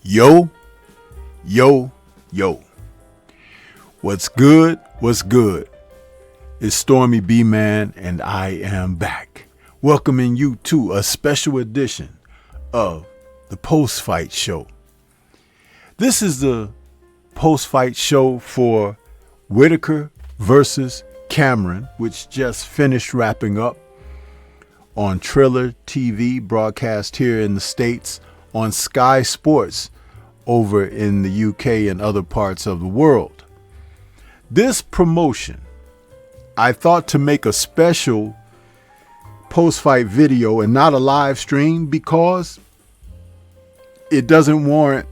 Yo, yo, yo. What's good? What's good? It's Stormy B Man, and I am back, welcoming you to a special edition of the post-fight show. This is the post-fight show for Whittaker versus Cameron, which just finished wrapping up on Triller TV, broadcast here in the States on Sky Sports over in the UK and other parts of the world. This promotion, I thought to make a special post-fight video and not a live stream because it doesn't warrant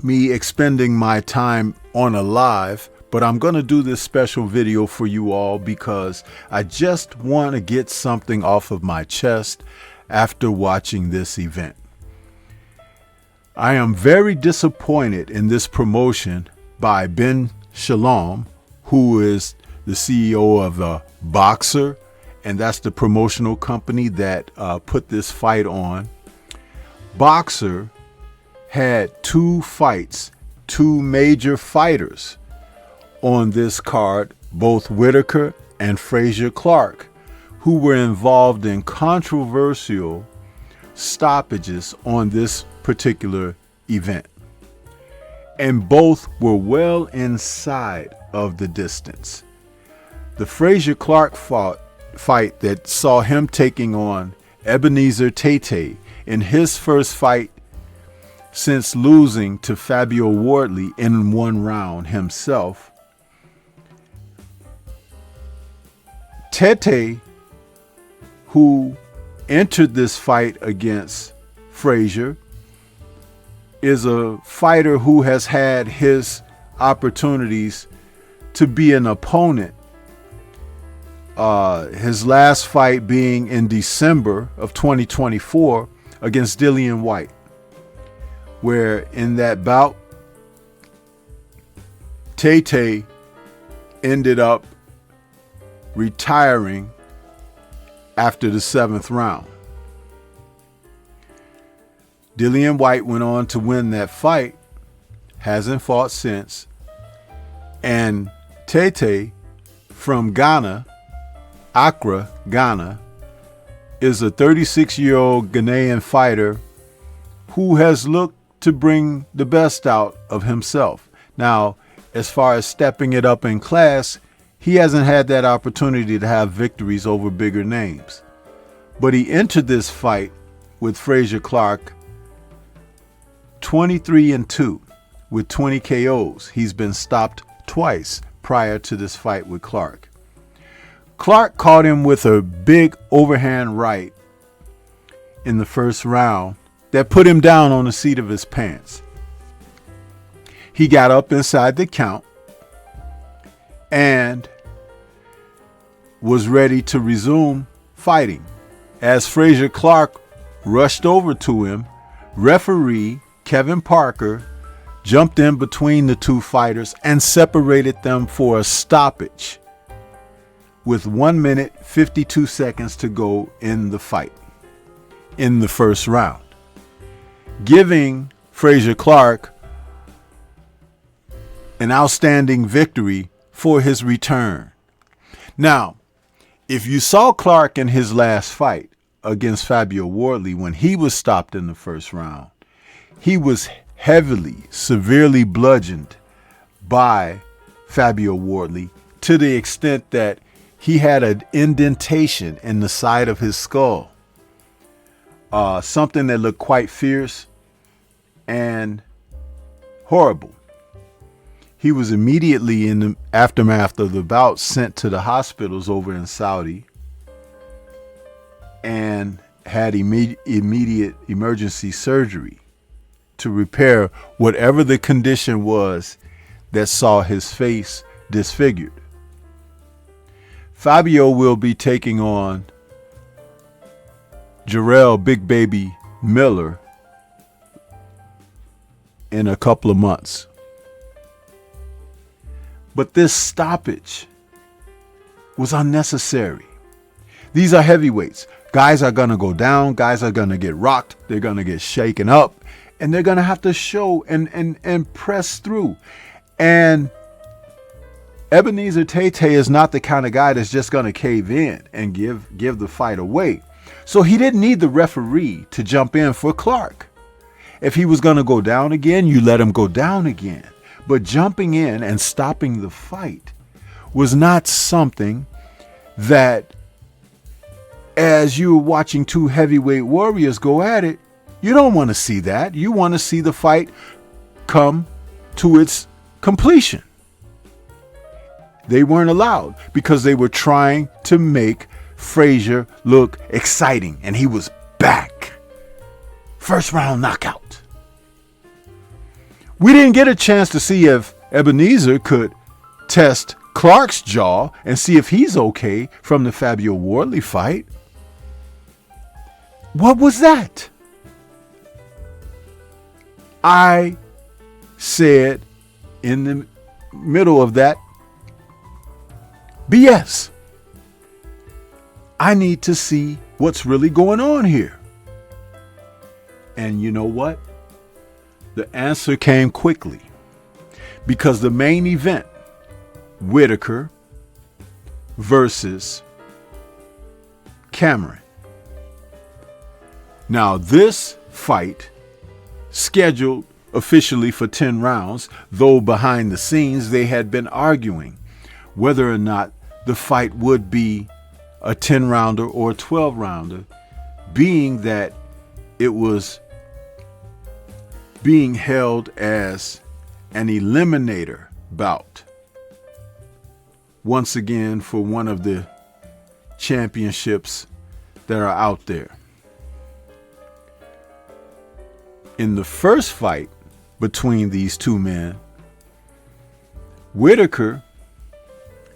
me expending my time on a live, but I'm going to do this special video for you all because I just want to get something off of my chest after watching this event. I am very disappointed in this promotion by Ben Shalom, who is the CEO of the Boxer, and that's the promotional company that put this fight on. Boxer had two fights, two major fighters on this card, both Whittaker and Frazier Clark, who were involved in controversial stoppages on this particular event. And both were well inside of the distance. The Frazier Clark fight that saw him taking on Ebenezer Tainted in his first fight since losing to Fabio Wardley in one round himself. Tainted, who entered this fight against Frazier, is a fighter who has had his opportunities to be an opponent. His last fight being in December of 2024 against Dillian Whyte, where in that bout, Tainted ended up retiring after the 7th round. Dillian Whyte went on to win that fight, hasn't fought since, and Tainted from Ghana, Accra, Ghana, is a 36-year-old Ghanaian fighter who has looked to bring the best out of himself. Now, as far as stepping it up in class, he hasn't had that opportunity to have victories over bigger names. But he entered this fight with Frazier Clark 23-2 with 20 KOs. He's been stopped twice prior to this fight with Clark. Clark caught him with a big overhand right in the first round that put him down on the seat of his pants. He got up inside the count and was ready to resume fighting. As Frazier Clark rushed over to him, referee Kevin Parker jumped in between the two fighters and separated them for a stoppage with 1 minute 52 seconds to go in the fight in the first round, giving Frazier Clark an outstanding victory for his return. Now, if you saw Clark in his last fight against Fabio Wardley, when he was stopped in the first round, he was severely bludgeoned by Fabio Wardley to the extent that he had an indentation in the side of his skull, something that looked quite fierce and horrible. He was immediately, in the aftermath of the bout, sent to the hospitals over in Saudi and had immediate emergency surgery to repair whatever the condition was that saw his face disfigured. Fabio will be taking on Jarrell Big Baby Miller in a couple of months. But this stoppage was unnecessary. These are heavyweights. Guys are going to go down. Guys are going to get rocked. They're going to get shaken up. And they're going to have to show and press through. And Ebenezer Tainted is not the kind of guy that's just going to cave in and give the fight away. So he didn't need the referee to jump in for Clark. If he was going to go down again, you let him go down again. But jumping in and stopping the fight was not something that, as you're watching two heavyweight warriors go at it, you don't want to see that. You want to see the fight come to its completion. They weren't allowed because they were trying to make Frazier look exciting, and he was back. First round knockout. We didn't get a chance to see if Ebenezer could test Clark's jaw and see if he's okay from the Fabio Wardley fight. What was that? I said in the middle of that, BS. I need to see what's really going on here. And you know what? The answer came quickly, because the main event, Whittaker versus Cameron. Now, this fight, scheduled officially for 10 rounds, though behind the scenes they had been arguing whether or not the fight would be a 10-rounder or a 12-rounder, being that it was being held as an eliminator bout, once again for one of the championships that are out there. In the first fight between these two men, Whittaker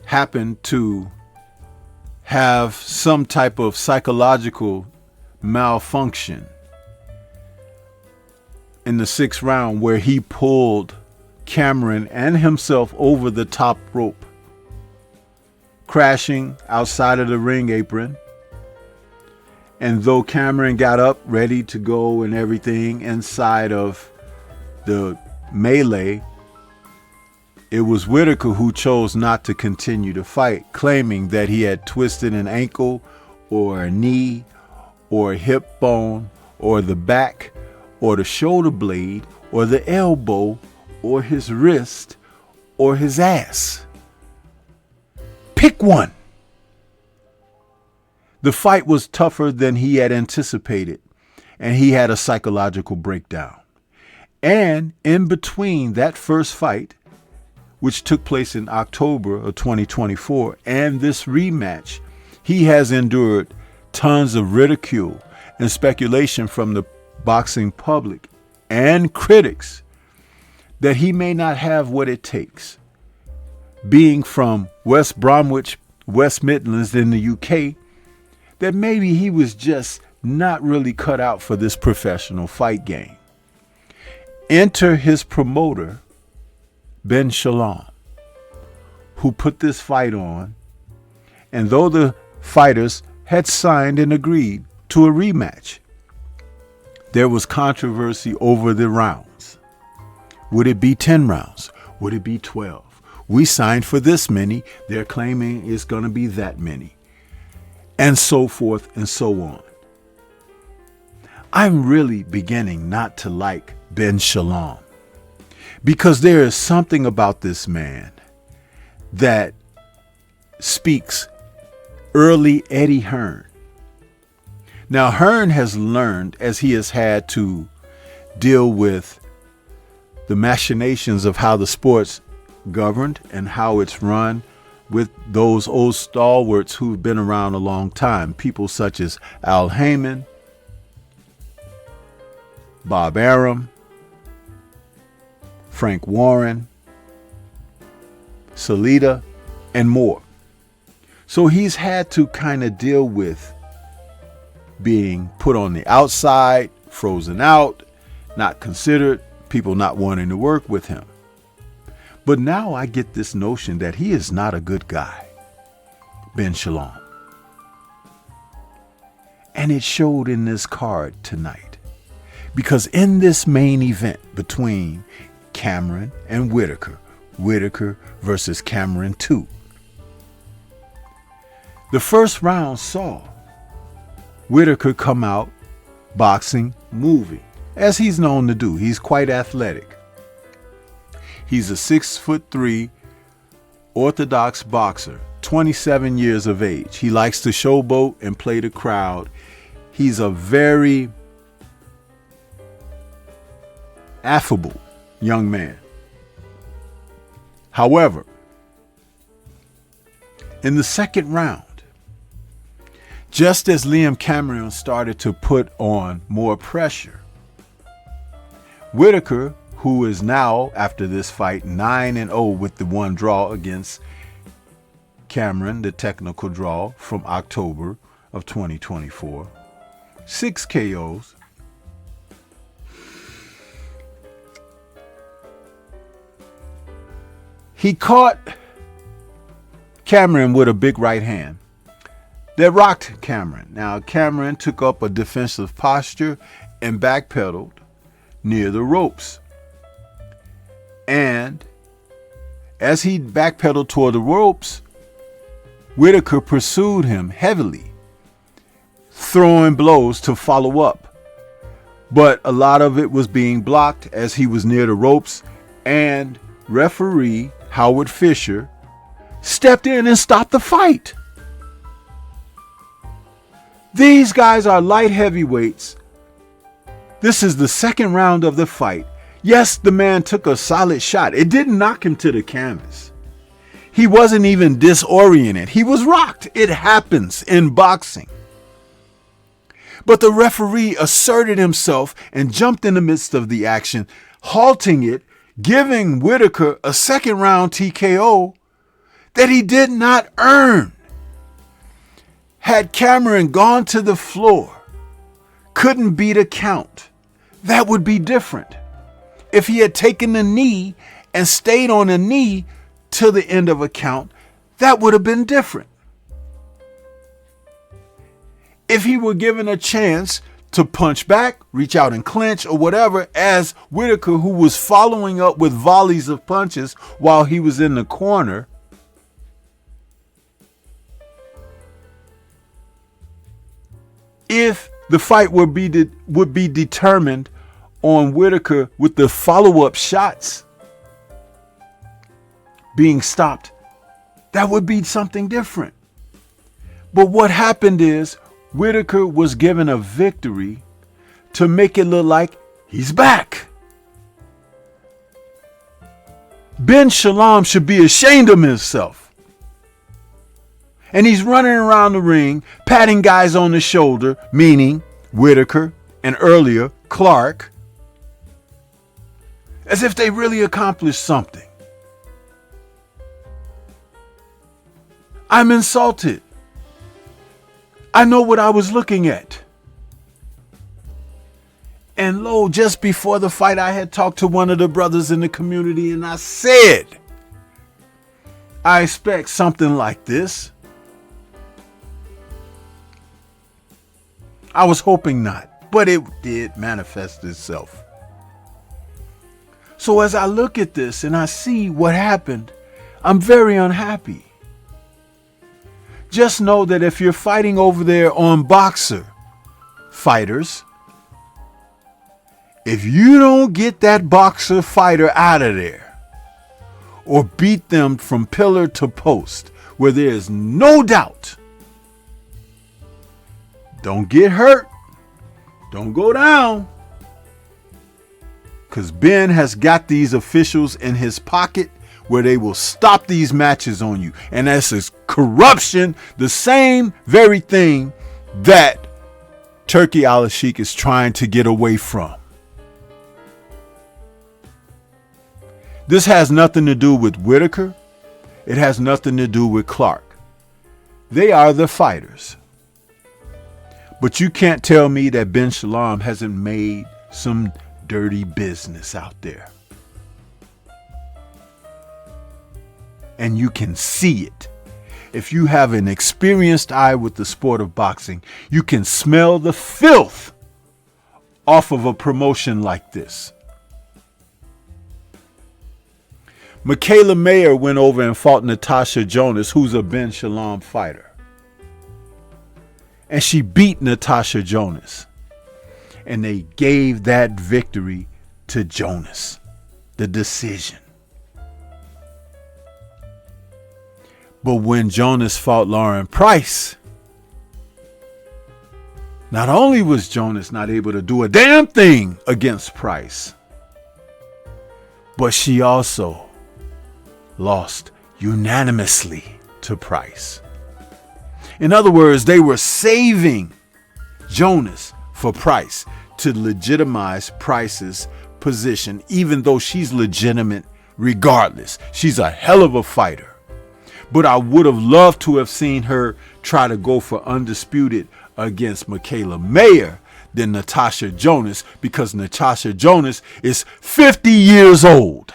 happened to have some type of psychological malfunction in the 6th round, where he pulled Cameron and himself over the top rope, crashing outside of the ring apron And though Cameron got up ready to go and everything inside of the melee, it was Whittaker who chose not to continue to fight, claiming that he had twisted an ankle or a knee or a hip bone or the back or the shoulder blade or the elbow or his wrist or his ass. Pick one. The fight was tougher than he had anticipated, and he had a psychological breakdown. And in between that first fight, which took place in October of 2024, and this rematch, he has endured tons of ridicule and speculation from the boxing public and critics that he may not have what it takes. Being from West Bromwich, West Midlands in the UK, that maybe he was just not really cut out for this professional fight game. Enter his promoter, Ben Shalom, who put this fight on, and though the fighters had signed and agreed to a rematch, there was controversy over the rounds. Would it be 10 rounds? Would it be 12? We signed for this many. They're claiming it's going to be that many. And so forth and so on. I'm really beginning not to like Ben Shalom, because there is something about this man that speaks early Eddie Hearn. Now, Hearn has learned, as he has had to deal with the machinations of how the sport's governed and how it's run, with those old stalwarts who've been around a long time, people such as Al Heyman, Bob Arum, Frank Warren, Salida, and more. So he's had to kind of deal with being put on the outside, frozen out, not considered, people not wanting to work with him. But now I get this notion that he is not a good guy, Ben Shalom. And it showed in this card tonight. Because in this main event between Cameron and Whittaker, Whittaker versus Cameron 2, the first round saw Whittaker come out boxing, moving, as he's known to do. He's quite athletic. He's a 6'3" orthodox boxer, 27 years of age. He likes to showboat and play the crowd. He's a very affable young man. However, in the second round, just as Liam Cameron started to put on more pressure, Whittaker, who is now, after this fight, 9-0 with the one draw against Cameron, the technical draw from October of 2024, 6 KOs. He caught Cameron with a big right hand that rocked Cameron. Now, Cameron took up a defensive posture and backpedaled near the ropes. And as he backpedaled toward the ropes, Whittaker pursued him heavily, throwing blows to follow up. But a lot of it was being blocked as he was near the ropes, and referee Howard Fisher stepped in and stopped the fight. These guys are light heavyweights. This is the second round of the fight. Yes, the man took a solid shot. It didn't knock him to the canvas. He wasn't even disoriented. He was rocked. It happens in boxing. But the referee asserted himself and jumped in the midst of the action, halting it, giving Whittaker a second round TKO that he did not earn. Had Cameron gone to the floor, couldn't beat a count, that would be different. If he had taken a knee and stayed on a knee to the end of a count, that would have been different. if he were given a chance to punch back, reach out and clinch or whatever, as Whittaker, who was following up with volleys of punches while he was in the corner, if the fight would be determined on Whittaker with the follow-up shots being stopped, that would be something different. But what happened is Whittaker was given a victory to make it look like he's back. Ben Shalom should be ashamed of himself. And he's running around the ring, patting guys on the shoulder, meaning Whittaker and earlier Clark, as if they really accomplished something. I'm insulted. I know what I was looking at. And lo, just before the fight, I had talked to one of the brothers in the community and I said, I expect something like this. I was hoping not, but it did manifest itself. So as I look at this and I see what happened, I'm very unhappy. Just know that if you're fighting over there on Boxer Fighters, if you don't get that Boxer fighter out of there or beat them from pillar to post where there is no doubt, don't get hurt, don't go down, because Ben has got these officials in his pocket where they will stop these matches on you. And that's is corruption, the same very thing that Turki Al-Sheikh is trying to get away from. This has nothing to do with Whittaker. It has nothing to do with Clark. They are the fighters. But you can't tell me that Ben Shalom hasn't made some dirty business out there. And you can see it. If you have an experienced eye with the sport of boxing, you can smell the filth off of a promotion like this. Michaela Mayer went over and fought Natasha Jonas, who's a Ben Shalom fighter. And she beat Natasha Jonas. And they gave that victory to Jonas. The decision. But when Jonas fought Lauren Price, not only was Jonas not able to do a damn thing against Price, but she also lost unanimously to Price. In other words, they were saving Jonas for Price to legitimize Price's position, even though she's legitimate regardless. She's a hell of a fighter. But I would have loved to have seen her try to go for undisputed against Michaela Mayer than Natasha Jonas, because Natasha Jonas is 50 years old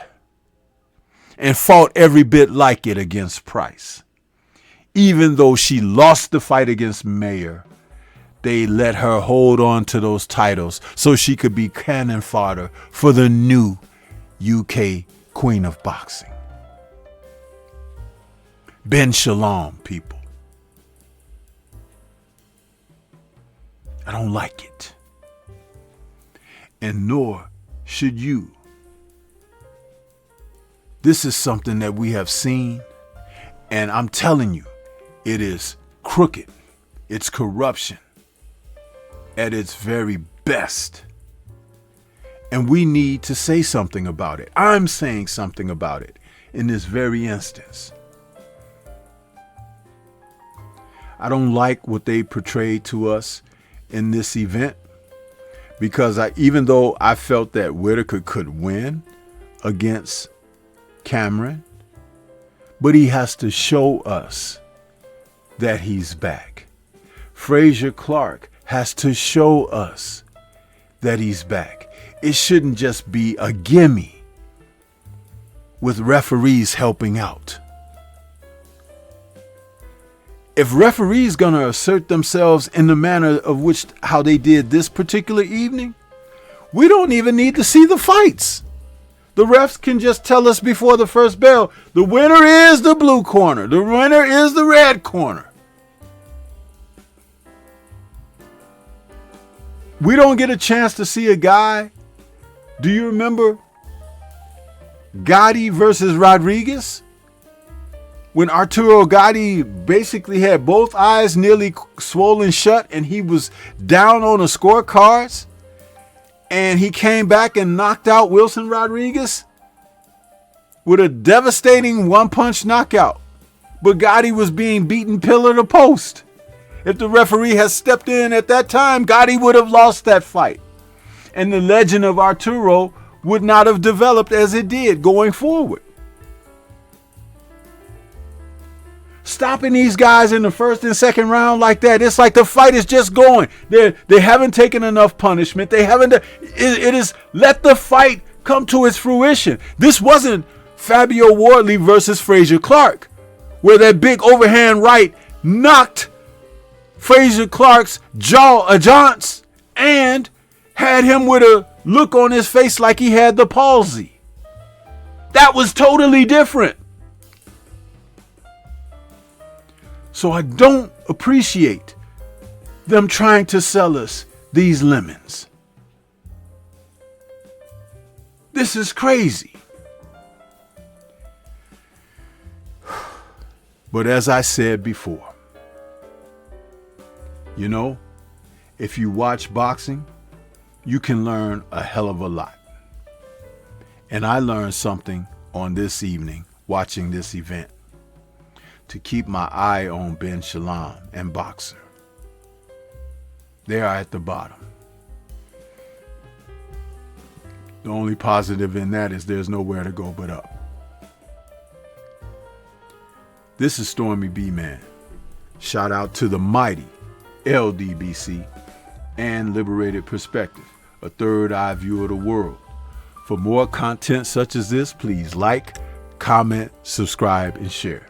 and fought every bit like it against Price. Even though she lost the fight against Mayer, they let her hold on to those titles so she could be cannon fodder for the new UK Queen of Boxing. Ben Shalom, people. I don't like it. And nor should you. This is something that we have seen, and I'm telling you, it is crooked. It's corruption at its very best. And we need to say something about it. I'm saying something about it in this very instance. I don't like what they portrayed to us in this event, because even though I felt that Whittaker could win against Cameron, but he has to show us that he's back. Frazier Clark has to show us that he's back. It shouldn't just be a gimme with referees helping out. if referees going to assert themselves in the manner of which how they did this particular evening, we don't even need to see the fights. The refs can just tell us before the first bell, the winner is the blue corner, the winner is the red corner. We don't get a chance to see a guy. Do you remember Gotti versus Rodriguez? When Arturo Gotti basically had both eyes nearly swollen shut and he was down on the scorecards, and he came back and knocked out Wilson Rodriguez with a devastating one-punch knockout. But Gotti was being beaten pillar to post. If the referee had stepped in at that time, Gotti would have lost that fight. And the legend of Arturo would not have developed as it did going forward. Stopping these guys in the first and second round like that, it's like the fight is just going. They haven't taken enough punishment. They haven't. It is let the fight come to its fruition. This wasn't Fabio Wardley versus Frazier Clark, where that big overhand right knocked Frazier Clark's jaw ajounce and had him with a look on his face like he had the palsy. That was totally different. So I don't appreciate them trying to sell us these lemons. This is crazy. But as I said before, you know, if you watch boxing, you can learn a hell of a lot. And I learned something on this evening watching this event, to keep my eye on Ben Shalom and Boxer. They are at the bottom. The only positive in that is there's nowhere to go but up. This is Stormy B-Man. Shout out to the mighty LDBC and Liberated Perspective, a third eye view of the world. For more content such as this, please like, comment, subscribe, and share.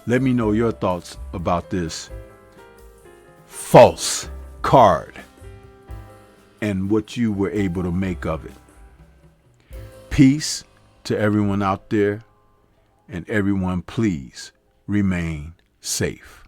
Let me know your thoughts about this false card and what you were able to make of it. Peace to everyone out there, and everyone please remain safe.